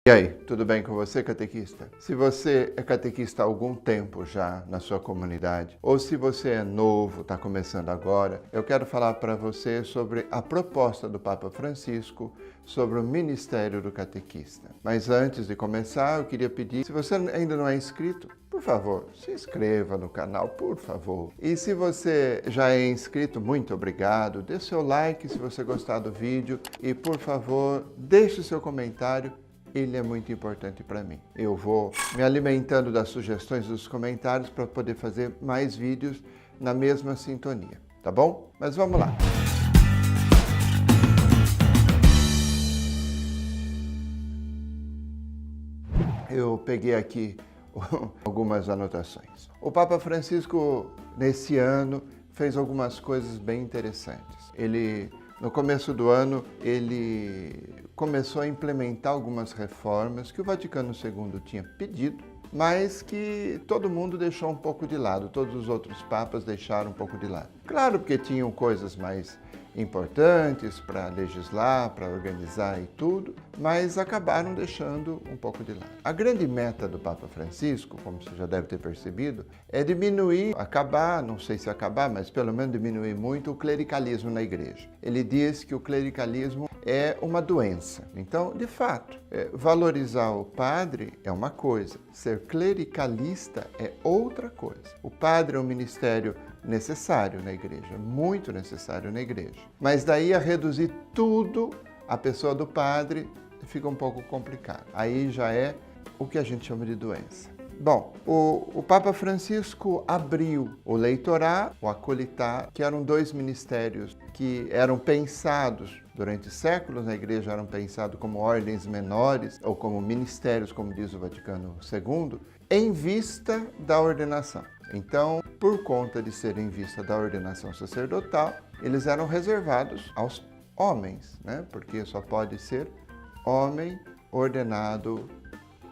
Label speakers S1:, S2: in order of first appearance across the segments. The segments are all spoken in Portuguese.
S1: E aí, tudo bem com você, catequista? Se você é catequista há algum tempo já na sua comunidade, ou se você é novo, está começando agora, eu quero falar para você sobre a proposta do Papa Francisco sobre o ministério do catequista. Mas antes de começar, eu queria pedir, se você ainda não é inscrito, por favor, se inscreva no canal, por favor. E se você já é inscrito, muito obrigado. Dê seu like se você gostar do vídeo e, por favor, deixe o seu comentário. Ele é muito importante para mim. Eu vou me alimentando das sugestões dos comentários para poder fazer mais vídeos na mesma sintonia, tá bom? Mas vamos lá. Eu peguei aqui algumas anotações. O Papa Francisco, nesse ano, fez algumas coisas bem interessantes. No começo do ano, ele começou a implementar algumas reformas que o Vaticano II tinha pedido, mas que todo mundo deixou um pouco de lado, todos os outros papas deixaram um pouco de lado. Claro, porque tinham coisas mais importantes para legislar, para organizar e tudo, mas acabaram deixando um pouco de lado. A grande meta do Papa Francisco, como você já deve ter percebido, é acabar, não sei se acabar, mas pelo menos diminuir muito o clericalismo na igreja. Ele diz que o clericalismo é uma doença. Então, de fato, valorizar o padre é uma coisa, ser clericalista é outra coisa. O padre é um ministério necessário na igreja, muito necessário na igreja. Mas daí a reduzir tudo à pessoa do padre fica um pouco complicado. Aí já é o que a gente chama de doença. Bom, o Papa Francisco abriu o leitorar, o acolitar, que eram dois ministérios que eram pensados durante séculos na igreja, eram pensados como ordens menores ou como ministérios, como diz o Vaticano II, em vista da ordenação. Então, por conta de serem em vista da ordenação sacerdotal, eles eram reservados aos homens, né? Porque só pode ser homem ordenado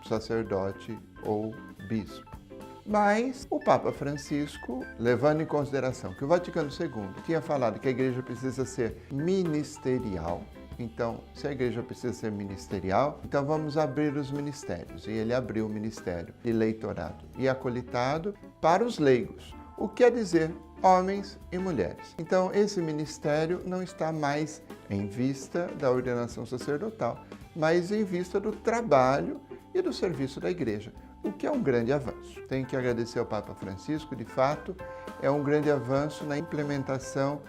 S1: sacerdote ou bispo. Mas o Papa Francisco, levando em consideração que o Vaticano II tinha falado que a igreja precisa ser ministerial, então, se a igreja precisa ser ministerial, então vamos abrir os ministérios. E ele abriu o ministério de leitorado e acolitado para os leigos, o que quer dizer homens e mulheres. Então, esse ministério não está mais em vista da ordenação sacerdotal, mas em vista do trabalho e do serviço da igreja, o que é um grande avanço. Tenho que agradecer ao Papa Francisco, de fato, é um grande avanço na implementação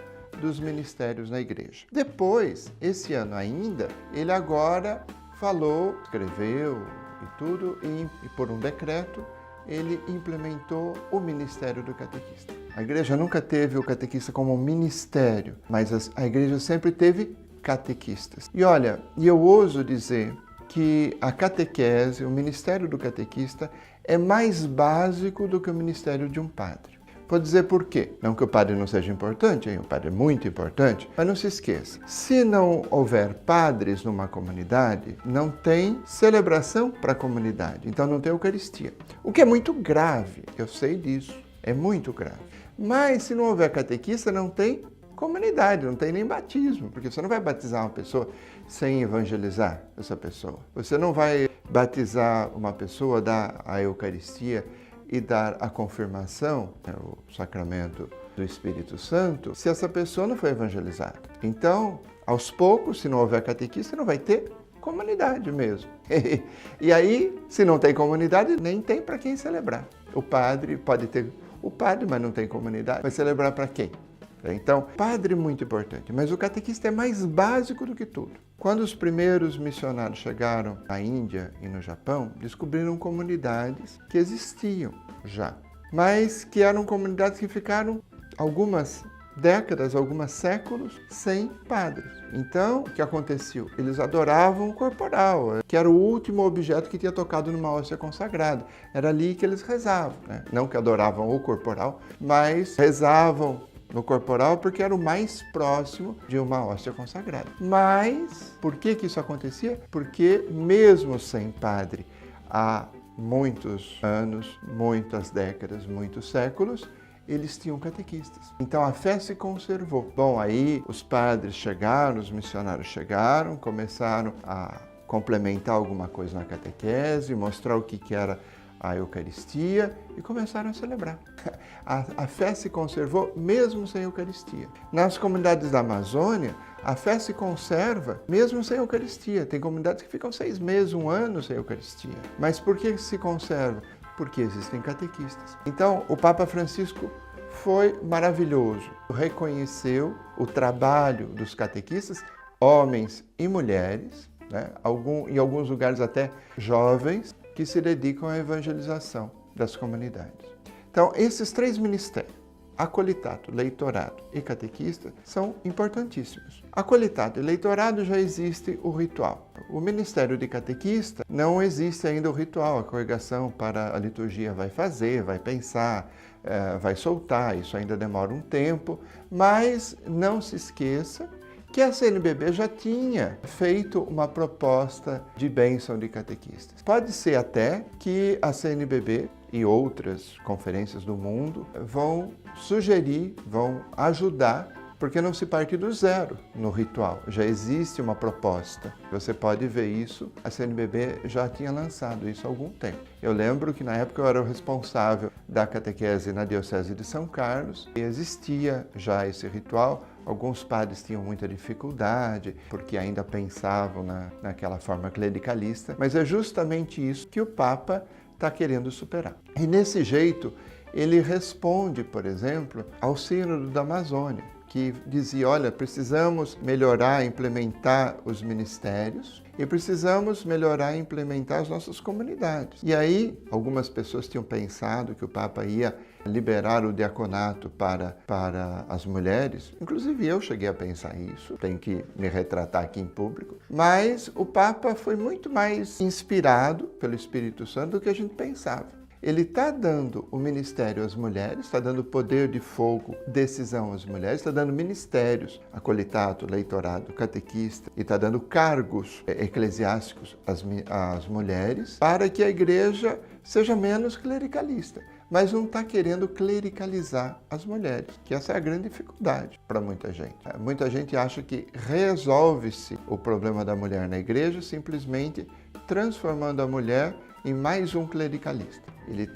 S1: dos ministérios na igreja. Depois, esse ano ainda, ele agora falou, escreveu e tudo, e por um decreto, ele implementou o ministério do catequista. A igreja nunca teve o catequista como um ministério, mas a igreja sempre teve catequistas. E olha, eu ouso dizer que a catequese, o ministério do catequista, é mais básico do que o ministério de um padre. Vou dizer por quê. Não que o padre não seja importante, hein? O padre é muito importante, mas não se esqueça. Se não houver padres numa comunidade, não tem celebração para a comunidade, então não tem Eucaristia. O que é muito grave, eu sei disso, é muito grave. Mas se não houver catequista, não tem comunidade, não tem nem batismo, porque você não vai batizar uma pessoa sem evangelizar essa pessoa. Você não vai batizar uma pessoa, dar a Eucaristia e dar a confirmação, o sacramento do Espírito Santo, se essa pessoa não foi evangelizada. Então, aos poucos, se não houver catequista, não vai ter comunidade mesmo. E aí, se não tem comunidade, nem tem para quem celebrar. O padre pode ter o padre, mas não tem comunidade. Vai celebrar para quem? Então, padre é muito importante, mas o catequista é mais básico do que tudo. Quando os primeiros missionários chegaram à Índia e no Japão, descobriram comunidades que existiam já, mas que eram comunidades que ficaram algumas décadas, alguns séculos sem padres. Então, o que aconteceu? Eles adoravam o corporal, que era o último objeto que tinha tocado numa hóstia consagrada. Era ali que eles rezavam, né? Não que adoravam o corporal, mas rezavam no corporal porque era o mais próximo de uma hóstia consagrada. Mas, por que isso acontecia? Porque mesmo sem padre, há muitos anos, muitas décadas, muitos séculos, eles tinham catequistas. Então a fé se conservou. Bom, aí os padres chegaram, os missionários chegaram, começaram a complementar alguma coisa na catequese, mostrar o que era a Eucaristia e começaram a celebrar. A fé se conservou mesmo sem Eucaristia. Nas comunidades da Amazônia, a fé se conserva mesmo sem Eucaristia. Tem comunidades que ficam 6 meses, 1 ano sem Eucaristia. Mas por que se conserva? Porque existem catequistas. Então, o Papa Francisco foi maravilhoso. Reconheceu o trabalho dos catequistas, homens e mulheres, né? Em alguns lugares até jovens, que se dedicam à evangelização das comunidades. Então, esses 3 ministérios, acolitato, leitorado e catequista, são importantíssimos. Acolitato e leitorado já existe o ritual. O ministério de catequista não existe ainda o ritual, a congregação para a liturgia vai fazer, vai pensar, vai soltar, isso ainda demora um tempo, mas não se esqueça que a CNBB já tinha feito uma proposta de bênção de catequistas. Pode ser até que a CNBB e outras conferências do mundo vão sugerir, vão ajudar, porque não se parte do zero no ritual. Já existe uma proposta. Você pode ver isso, a CNBB já tinha lançado isso há algum tempo. Eu lembro que na época eu era o responsável da catequese na Diocese de São Carlos e existia já esse ritual. Alguns padres tinham muita dificuldade, porque ainda pensavam naquela forma clericalista, mas é justamente isso que o Papa está querendo superar. E nesse jeito, ele responde, por exemplo, ao Sínodo da Amazônia, que dizia, olha, precisamos melhorar, implementar os ministérios e precisamos melhorar e implementar as nossas comunidades. E aí, algumas pessoas tinham pensado que o Papa ia liberar o diaconato para as mulheres. Inclusive eu cheguei a pensar isso, tenho que me retratar aqui em público. Mas o Papa foi muito mais inspirado pelo Espírito Santo do que a gente pensava. Ele está dando o ministério às mulheres, está dando poder de fogo, decisão às mulheres, está dando ministérios, acolitato, leitorado, catequista, e está dando cargos eclesiásticos às mulheres, para que a igreja seja menos clericalista. Mas não está querendo clericalizar as mulheres, que essa é a grande dificuldade para muita gente. Muita gente acha que resolve-se o problema da mulher na igreja simplesmente transformando a mulher em mais um clericalista. Ele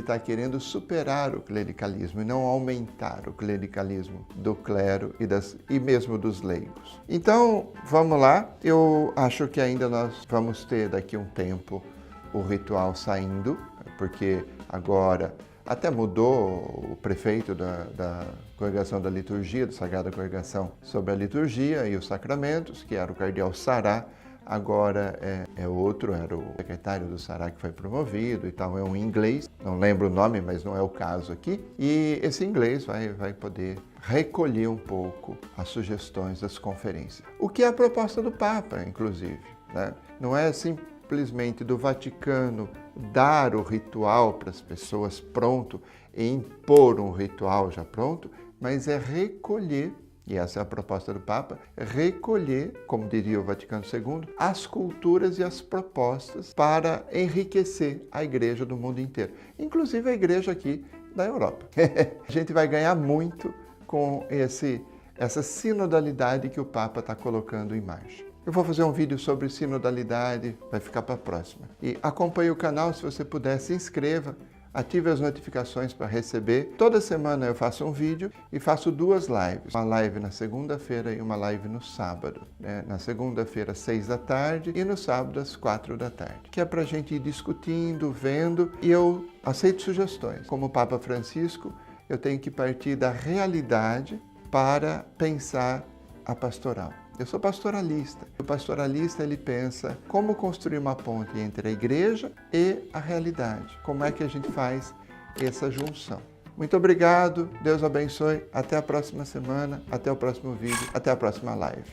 S1: tá querendo superar o clericalismo e não aumentar o clericalismo do clero e mesmo dos leigos. Então, vamos lá. Eu acho que ainda nós vamos ter daqui um tempo o ritual saindo, porque agora até mudou o prefeito da Congregação da Liturgia, da Sagrada Congregação sobre a Liturgia e os Sacramentos, que era o cardeal Sará. Agora é outro, era o secretário do Sará que foi promovido e tal, é um inglês, não lembro o nome, mas não é o caso aqui. E esse inglês vai poder recolher um pouco as sugestões das conferências. O que é a proposta do Papa, inclusive, né? Não é simplesmente do Vaticano dar o ritual para as pessoas pronto e impor um ritual já pronto, mas é recolher, e essa é a proposta do Papa, recolher, como diria o Vaticano II, as culturas e as propostas para enriquecer a igreja do mundo inteiro, inclusive a igreja aqui da Europa. A gente vai ganhar muito com essa sinodalidade que o Papa está colocando em marcha. Eu vou fazer um vídeo sobre sinodalidade, vai ficar para a próxima. E acompanhe o canal, se você puder, se inscreva, ative as notificações para receber. Toda semana eu faço um vídeo e faço 2 lives. Uma live na segunda-feira e uma live no sábado. Né? Na segunda-feira, às 6 da tarde e no sábado, às 4 da tarde. Que é para a gente ir discutindo, vendo, e eu aceito sugestões. Como o Papa Francisco, eu tenho que partir da realidade para pensar a pastoral. Eu sou pastoralista. O pastoralista, ele pensa como construir uma ponte entre a igreja e a realidade. Como é que a gente faz essa junção. Muito obrigado, Deus abençoe. Até a próxima semana, até o próximo vídeo, até a próxima live.